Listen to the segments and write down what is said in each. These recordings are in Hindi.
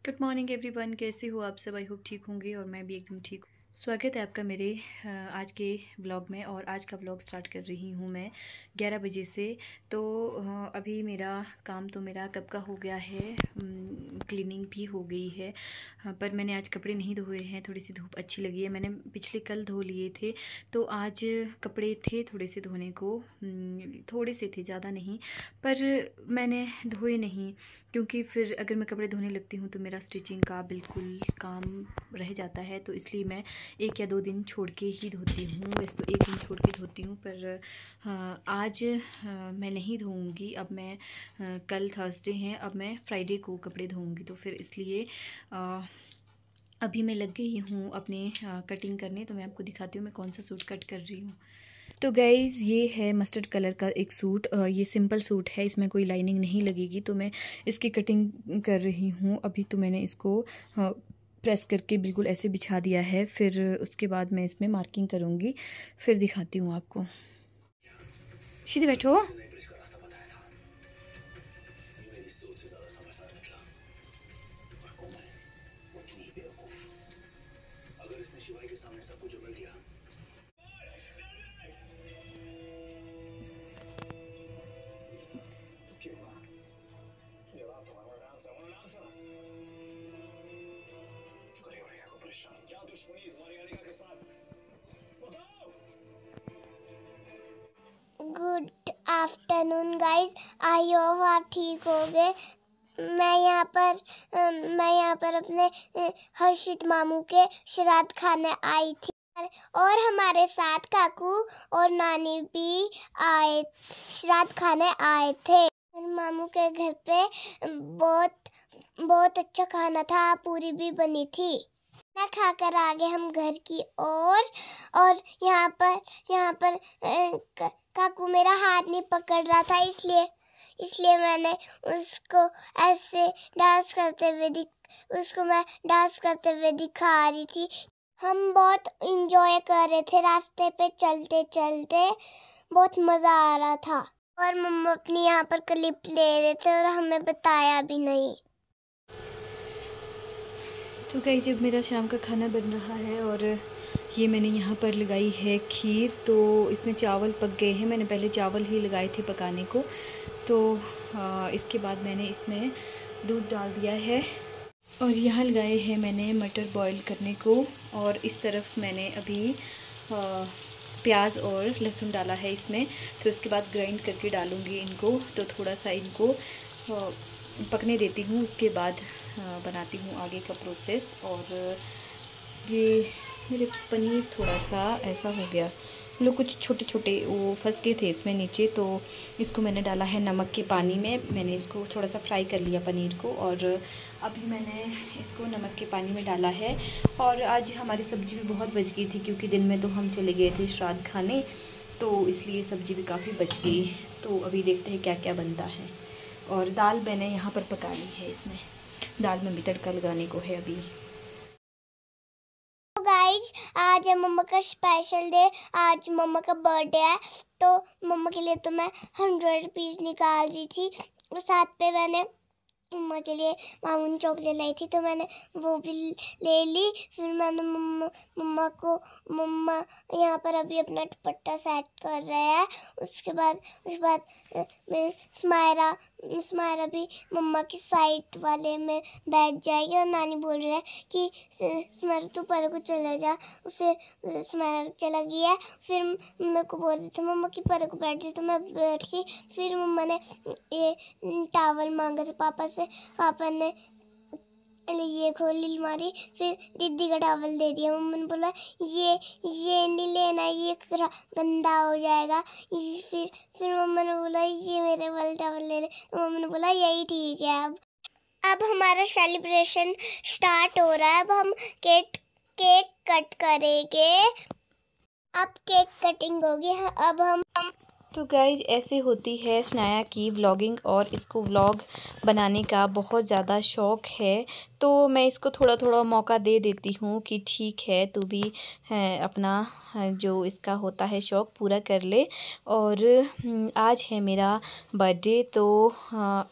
गुड मॉर्निंग एवरीवन, कैसे हो आप सब? आई होप ठीक होंगे और मैं भी एकदम ठीक हूँ। स्वागत है आपका मेरे आज के ब्लॉग में। और आज का ब्लॉग स्टार्ट कर रही हूँ मैं 11 बजे से। तो अभी मेरा काम तो मेरा कब का हो गया है, क्लीनिंग भी हो गई है। पर मैंने आज कपड़े नहीं धोए हैं, थोड़ी सी धूप अच्छी लगी है। मैंने पिछले कल धो लिए थे, तो आज कपड़े थे थोड़े से धोने को, थोड़े से थे, ज़्यादा नहीं। पर मैंने धोए नहीं, क्योंकि फिर अगर मैं कपड़े धोने लगती हूँ तो मेरा स्टिचिंग का बिल्कुल काम रह जाता है। तो इसलिए मैं 1 या 2 दिन छोड़ के ही धोती हूँ। वैसे तो 1 दिन छोड़ के धोती हूँ, पर आज मैं नहीं धोऊँगी। अब मैं कल थर्सडे है, अब मैं फ्राइडे को कपड़े धोऊँगी। तो फिर इसलिए अभी मैं लग गई हूँ अपने कटिंग करने। तो मैं आपको दिखाती हूँ मैं कौन सा सूट कट कर रही हूँ। तो गाइज़, ये है मस्टर्ड कलर का एक सूट। ये सिंपल सूट है, इसमें कोई लाइनिंग नहीं लगेगी। तो मैं इसकी कटिंग कर रही हूँ अभी। तो मैंने इसको प्रेस करके बिल्कुल ऐसे बिछा दिया है। फिर उसके बाद मैं इसमें मार्किंग करूँगी, फिर दिखाती हूँ आपको। सीधे बैठो। Good afternoon guys, I hope आप ठीक हो गए। मैं यहाँ पर अपने हर्षित मामू के श्राद्ध खाने आई थी, और हमारे साथ काकू और नानी भी श्राद्ध खाने आए थे। मेरे मामू के घर पे बहुत अच्छा खाना था, पूरी भी बनी थी। खाना खाकर आ गए हम घर की और यहाँ पर काकू मेरा हाथ नहीं पकड़ रहा था, इसलिए मैंने उसको ऐसे मैं डांस करते हुए दिखा रही थी। हम बहुत इंजॉय कर रहे थे, रास्ते पे चलते चलते बहुत मज़ा आ रहा था। और मम्मा अपनी यहाँ पर क्लिप ले रहे थे और हमें बताया भी नहीं। तो गाइस, जब मेरा शाम का खाना बन रहा है और ये मैंने यहाँ पर लगाई है खीर। तो इसमें चावल पक गए हैं, मैंने पहले चावल ही लगाए थे पकाने को। तो इसके बाद मैंने इसमें दूध डाल दिया है और यहाँ लगाए हैं मैंने मटर बॉईल करने को। और इस तरफ मैंने अभी प्याज और लहसुन डाला है इसमें। फिर उसके बाद ग्राइंड करके डालूँगी इनको। तो थोड़ा सा इनको पकने देती हूँ, उसके बाद बनाती हूँ आगे का प्रोसेस। और ये मेरे पनीर थोड़ा सा ऐसा हो गया, लोग कुछ छोटे छोटे वो फंस गए थे इसमें नीचे। तो इसको मैंने डाला है नमक के पानी में। मैंने इसको थोड़ा सा फ्राई कर लिया पनीर को, और अभी मैंने इसको नमक के पानी में डाला है। और आज हमारी सब्ज़ी भी बहुत बच गई थी, क्योंकि दिन में तो हम चले गए थे श्राद्ध खाने, तो इसलिए सब्ज़ी भी काफ़ी बच गई। तो अभी देखते हैं क्या क्या बनता है। और दाल मैंने यहाँ पर पका ली है, इसमें दाल में भी तड़का लगाने को है अभी। गाइज, आज है मम्मा का स्पेशल डे, आज मम्मा का बर्थडे है। तो मम्मा के लिए तो मैं 100 रुपीज़ निकाल रही थी, और साथ पे मैंने मम्मा के लिए मामू ने चॉकलेट लाई थी, तो मैंने वो भी ले ली। फिर मैंने मम्मा यहाँ पर अभी अपना दुपट्टा सेट कर रहे हैं। उसके बाद स्मायरा भी मम्मा की साइड वाले में बैठ जाएगी, और नानी बोल रही है कि स्मायरा तू पर को चला जा। फिर स्मायरा चला गया। फिर मेरे को बोल रही थी मम्मा की पर को बैठ जाए, तो मैं बैठ गई। फिर मम्मा ने ये टावल मांगा था पापा से, पापा ने ये खोली अलमारी, फिर दीदी का टावल दे दिया। मम्मा ने बोला ये नहीं लेना, ये गंदा हो जाएगा। फिर मम्मा ने बोला ये मेरे वाला टावल ले ले। तो मम्मा ने बोला यही ठीक है। अब हमारा सेलिब्रेशन स्टार्ट हो रहा है। अब हम केक कट करेंगे। अब केक कटिंग होगी। अब हम तो गाइज ऐसे होती है शनाया की व्लॉगिंग और इसको व्लॉग बनाने का बहुत ज़्यादा शौक़ है। तो मैं इसको थोड़ा थोड़ा मौका दे देती हूँ कि ठीक है तू भी अपना जो इसका होता है शौक़ पूरा कर ले। और आज है मेरा बर्थडे तो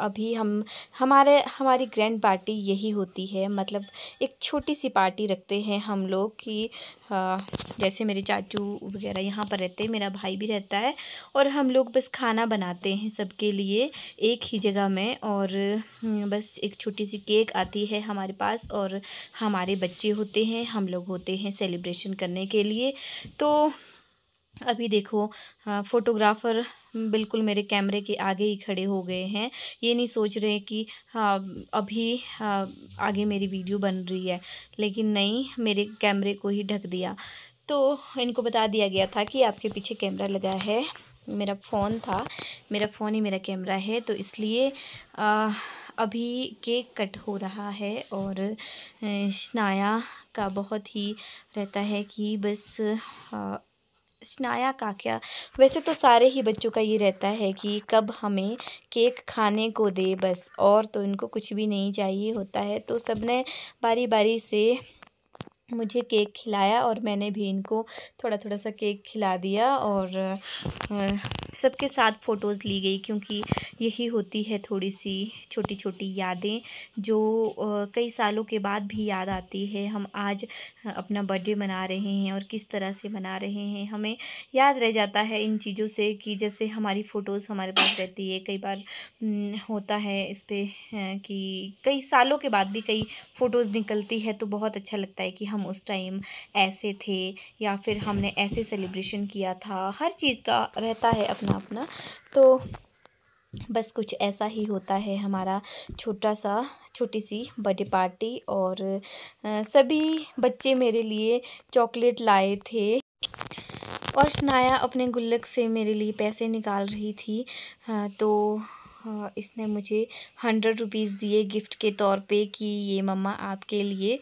अभी हमारी ग्रैंड पार्टी यही होती है। मतलब एक छोटी सी पार्टी रखते हैं हम लोग कि जैसे मेरे चाचू वगैरह यहाँ पर रहते हैं, मेरा भाई भी रहता है और हम लोग बस खाना बनाते हैं सबके लिए एक ही जगह में। और बस एक छोटी सी केक आती है हमारे पास और हमारे बच्चे होते हैं, हम लोग होते हैं सेलिब्रेशन करने के लिए। तो अभी देखो फ़ोटोग्राफ़र बिल्कुल मेरे कैमरे के आगे ही खड़े हो गए हैं। ये नहीं सोच रहे कि अभी आगे मेरी वीडियो बन रही है, लेकिन नहीं, मेरे कैमरे को ही ढक दिया। तो इनको बता दिया गया था कि आपके पीछे कैमरा लगा है। मेरा फ़ोन था, मेरा फ़ोन ही मेरा कैमरा है, तो इसलिए अभी केक कट हो रहा है। और शनाया का बहुत ही रहता है कि बस शनाया का क्या, वैसे तो सारे ही बच्चों का ये रहता है कि कब हमें केक खाने को दे बस, और तो इनको कुछ भी नहीं चाहिए होता है। तो सबने बारी बारी से मुझे केक खिलाया और मैंने भी इनको थोड़ा थोड़ा सा केक खिला दिया। और सबके साथ फ़ोटोज़ ली गई क्योंकि यही होती है थोड़ी सी छोटी छोटी यादें जो कई सालों के बाद भी याद आती है। हम आज अपना बर्थडे मना रहे हैं और किस तरह से मना रहे हैं, हमें याद रह जाता है इन चीज़ों से कि जैसे हमारी फ़ोटोज़ हमारे पास रहती है। कई बार होता है इस पे कि कई सालों के बाद भी कई फ़ोटोज़ निकलती है तो बहुत अच्छा लगता है कि हम उस टाइम ऐसे थे या फिर हमने ऐसे सेलिब्रेशन किया था। हर चीज़ का रहता है अपना अपना। तो बस कुछ ऐसा ही होता है हमारा छोटी सी बर्थडे पार्टी। और सभी बच्चे मेरे लिए चॉकलेट लाए थे और शनाया अपने गुल्लक से मेरे लिए पैसे निकाल रही थी। तो इसने मुझे 100 रुपीज़ दिए गिफ्ट के तौर पे कि ये मम्मा आपके लिए।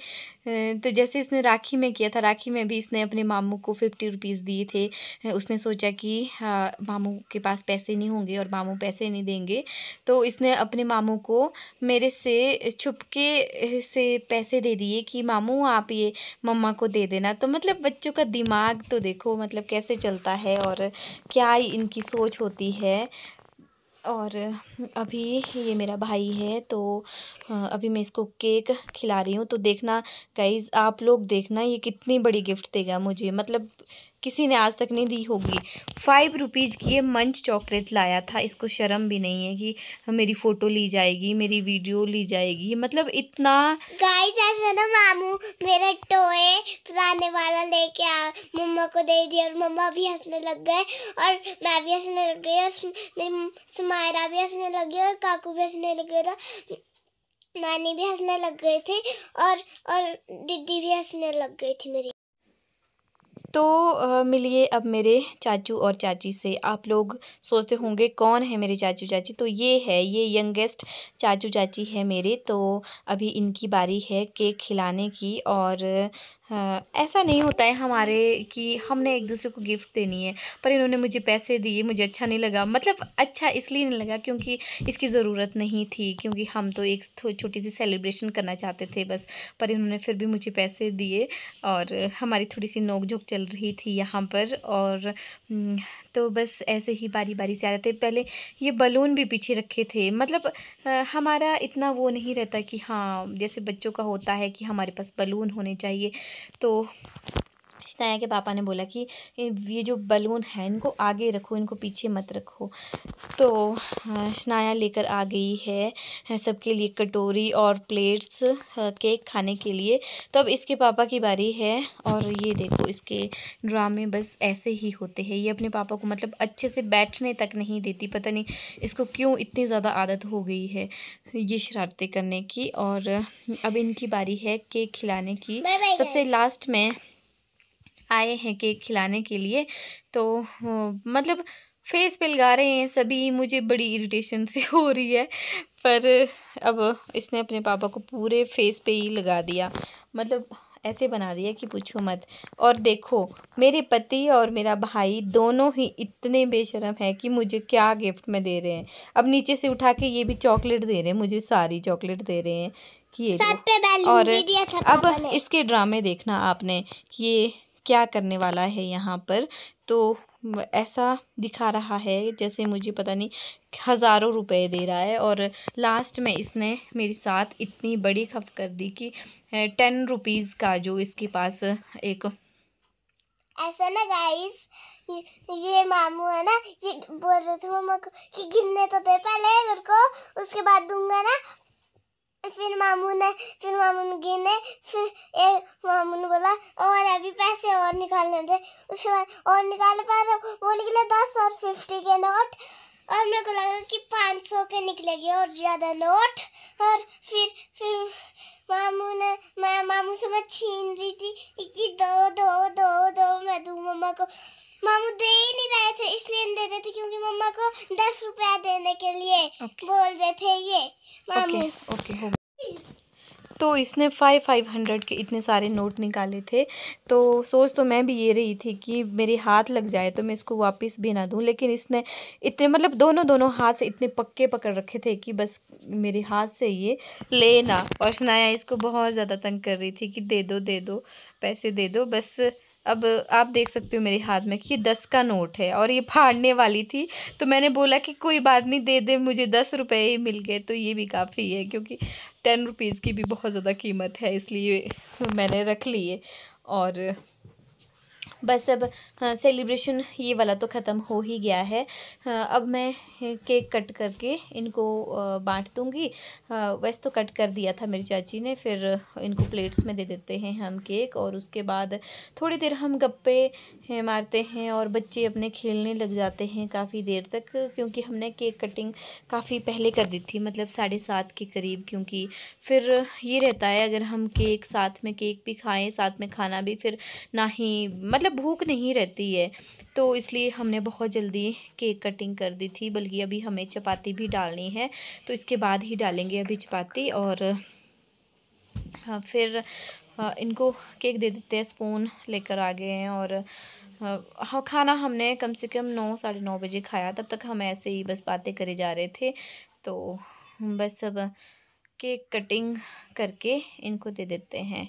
तो जैसे इसने राखी में किया था, राखी में भी इसने अपने मामू को 50 रुपीज़ दिए थे। उसने सोचा कि मामू के पास पैसे नहीं होंगे और मामू पैसे नहीं देंगे, तो इसने अपने मामू को मेरे से छुपके से पैसे दे दिए कि मामू आप ये मम्मा को दे देना। तो मतलब बच्चों का दिमाग तो देखो मतलब कैसे चलता है और क्या इनकी सोच होती है। और अभी ये मेरा भाई है तो अभी मैं इसको केक खिला रही हूँ। तो देखना गाइज़, आप लोग देखना ये कितनी बड़ी गिफ्ट देगा मुझे, मतलब किसी ने आज तक नहीं दी होगी। 5 रुपीज़ की ये मंच चॉकलेट लाया था। इसको शर्म भी नहीं है कि मेरी फ़ोटो ली जाएगी, मेरी वीडियो ली जाएगी, मतलब इतना। गाइस ऐसा ना मामू मेरा टॉय पुराने वाला लेके आ मम्मा को दे दिया और मम्मा भी हंसने लग गए और मैं भी हंसने लग गई और मेरी सुमायरा भी हंसने लग गई और काकू भी हंसने लग गया था, नानी भी हंसने लग गई थी और दीदी भी हंसने लग गई थी मेरी। तो मिलिए अब मेरे चाचू और चाची से। आप लोग सोचते होंगे कौन है मेरे चाचू चाची, तो ये यंगेस्ट चाचू चाची है मेरे। तो अभी इनकी बारी है केक खिलाने की। और ऐसा नहीं होता है हमारे कि हमने एक दूसरे को गिफ्ट देनी है, पर इन्होंने मुझे पैसे दिए, मुझे अच्छा नहीं लगा। मतलब अच्छा इसलिए नहीं लगा क्योंकि इसकी ज़रूरत नहीं थी, क्योंकि हम तो एक छोटी सी सेलिब्रेशन करना चाहते थे बस, पर इन्होंने फिर भी मुझे पैसे दिए। और हमारी थोड़ी सी नोक झोंक चल रही थी यहाँ पर। और तो बस ऐसे ही बारी बारी से आ रहे थे। पहले ये बलून भी पीछे रखे थे, मतलब हमारा इतना वो नहीं रहता कि हाँ जैसे बच्चों का होता है कि हमारे पास बलून होने चाहिए। तो शनाया के पापा ने बोला कि ये जो बलून है इनको आगे रखो, इनको पीछे मत रखो। तो शनाया लेकर आ गई है सबके लिए कटोरी और प्लेट्स केक खाने के लिए। तो अब इसके पापा की बारी है। और ये देखो इसके ड्रामे बस ऐसे ही होते हैं। ये अपने पापा को मतलब अच्छे से बैठने तक नहीं देती, पता नहीं इसको क्यों इतनी ज़्यादा आदत हो गई है ये शरारतें करने की। और अब इनकी बारी है केक खिलाने की। सबसे लास्ट में आए हैं केक खिलाने के लिए। तो मतलब फेस पे लगा रहे हैं सभी, मुझे बड़ी इरिटेशन से हो रही है। पर अब इसने अपने पापा को पूरे फेस पे ही लगा दिया, मतलब ऐसे बना दिया कि पूछो मत। और देखो मेरे पति और मेरा भाई दोनों ही इतने बेशर्म है कि मुझे क्या गिफ्ट में दे रहे हैं। अब नीचे से उठा के ये भी चॉकलेट दे रहे हैं मुझे, सारी चॉकलेट दे रहे हैं कि ये साथ पे लो। बैलून और भी दिया था अब पापा ने। इसके ड्रामे देखना आपने कि ये क्या करने वाला है यहाँ पर। तो ऐसा दिखा रहा है जैसे मुझे पता नहीं हज़ारों रुपए दे रहा है। और लास्ट में इसने मेरे साथ इतनी बड़ी खप कर दी कि 10 रुपीज़ का जो इसके पास एक ऐसा ना गाइस, ये मामू है ना, ये बोल रहे थे मम्मा को कि गिनने तो दे पहले मेरे को, उसके बाद दूंगा ना। फिर मामू ने गिने, फिर एक मामू ने बोला और अभी पैसे और निकालने थे। उसके बाद और निकाले पैसे, वो निकले 10 और 50 के नोट। और मेरे को लगा कि 500 के निकलेंगे और ज़्यादा नोट। और फिर मामू से मैं छीन रही थी कि दो दो दो दो मैं दूँ मम्मा को। मामू दे ही नहीं रहे थे, इसलिए नहीं दे रहे थे क्योंकि मम्मा को 10 रुपया देने के लिए बोल रहे थे ये मामू। ओके हो। तो इसने 500 के इतने सारे नोट निकाले थे। तो सोच तो मैं भी ये रही थी कि मेरे हाथ लग जाए तो मैं इसको वापस भी ना दूं, लेकिन इसने इतने मतलब दोनों हाथ से इतने पक्के पकड़ रखे थे कि बस मेरे हाथ से ये लेना। और सुनाया इसको बहुत ज़्यादा तंग कर रही थी कि दे दो पैसे दे दो बस। अब आप देख सकते हो मेरे हाथ में कि 10 का नोट है और ये फाड़ने वाली थी। तो मैंने बोला कि कोई बात नहीं, दे दे, मुझे 10 रुपये ही मिल गए तो ये भी काफ़ी है, क्योंकि 10 रुपीज़ की भी बहुत ज़्यादा कीमत है, इसलिए मैंने रख लिए। और बस अब सेलिब्रेशन ये वाला तो ख़त्म हो ही गया है। अब मैं केक कट करके इनको बांट दूँगी। वैसे तो कट कर दिया था मेरी चाची ने, फिर इनको प्लेट्स में दे देते हैं हम केक। और उसके बाद थोड़ी देर हम गप्पे मारते हैं और बच्चे अपने खेलने लग जाते हैं काफ़ी देर तक, क्योंकि हमने केक कटिंग काफ़ी पहले कर दी थी, मतलब 7:30 के करीब। क्योंकि फिर ये रहता है अगर हम केक साथ में केक भी खाएं साथ में खाना भी, फिर ना ही मतलब भूख नहीं रहती है। तो इसलिए हमने बहुत जल्दी केक कटिंग कर दी थी। बल्कि अभी हमें चपाती भी डालनी है, तो इसके बाद ही डालेंगे अभी चपाती। और फिर इनको केक दे देते हैं। स्पून लेकर आ गए हैं। और हाँ, खाना हमने कम से कम 9 साढ़े 9 बजे खाया। तब तक हम ऐसे ही बस बातें करे जा रहे थे। तो बस अब केक कटिंग करके इनको दे देते हैं।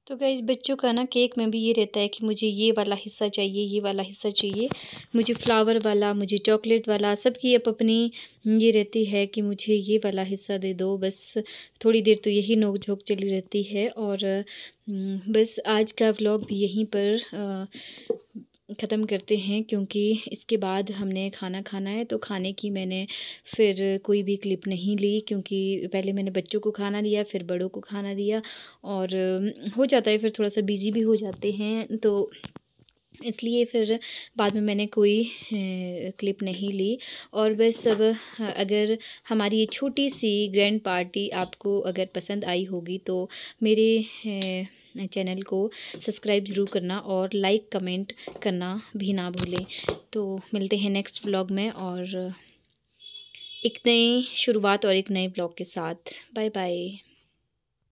तो गाइस बच्चों का ना केक में भी ये रहता है कि मुझे ये वाला हिस्सा चाहिए, ये वाला हिस्सा चाहिए, मुझे फ्लावर वाला, मुझे चॉकलेट वाला। सबकी अपनी ये रहती है कि मुझे ये वाला हिस्सा दे दो। बस थोड़ी देर तो यही नोक झोंक चली रहती है। और बस आज का व्लॉग भी यहीं पर ख़त्म करते हैं, क्योंकि इसके बाद हमने खाना खाना है। तो खाने की मैंने फिर कोई भी क्लिप नहीं ली, क्योंकि पहले मैंने बच्चों को खाना दिया, फिर बड़ों को खाना दिया। और हो जाता है फिर थोड़ा सा बिज़ी भी हो जाते हैं, तो इसलिए फिर बाद में मैंने कोई क्लिप नहीं ली। और बस अब अगर हमारी ये छोटी सी ग्रैंड पार्टी आपको अगर पसंद आई होगी तो मेरे चैनल को सब्सक्राइब ज़रूर करना और लाइक कमेंट करना भी ना भूलें। तो मिलते हैं नेक्स्ट व्लॉग में। और एक नई शुरुआत और एक नए ब्लॉग के साथ। Bye bye.